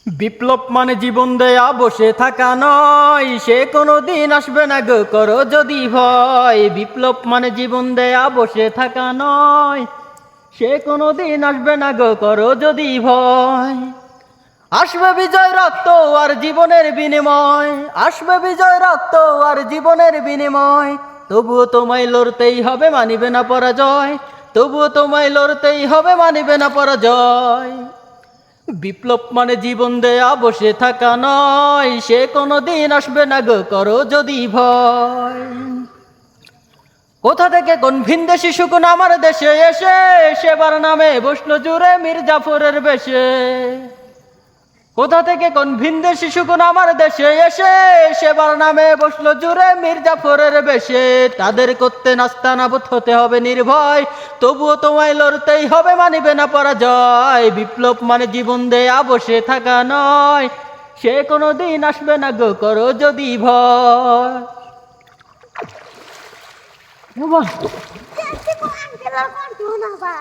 বিপ্লব মানে জীবন দেয়া বসে থাকা নয়, সে কোনো দিন আসবে না গো করো যদি ভয়। বিপ্লব মানে জীবন দেয়া বসে থাকা নয়, সে কোনো দিন আসবে না গো করো যদি ভয়। আসবে বিজয় রক্ত আর জীবনের বিনিময়, আসবে বিজয় রক্ত আর জীবনের বিনিময়। তবুও তোমায় লড়তেই হবে, মানিবে না পরাজয়। তবুও তোমায় লড়তেই হবে, মানিবে না পরাজয়। বিপ্লব মানে জীবন দেয়া বসে থাকা নয়, সে কোনো দিন আসবে না গো করো যদি ভয়। কোথা থেকে কোন ভিনদেশি শিশুকুন আমার দেশে এসে, সেবার নামে বসলো জুড়ে মীর জাফরের বেশে। কোথা থেকে কোন ভিনদেশি শিশুকুন আমার দেশে এসে, সেবার নামে বসলো জুড়ে মীর জাফরের বেশে। তাদের করতে নাস্তানাবুদ হতে হবে নির্ভয়, তবুও তোমায় লড়তেই হবে, মানিবে না পরাজয়। বিপ্লব মানে জীবন দেয়া বসে থাকা নয়, সে কোনো দিন আসবে না গো করো যদি ভয়। Jangan kau angkat lawan tu napa?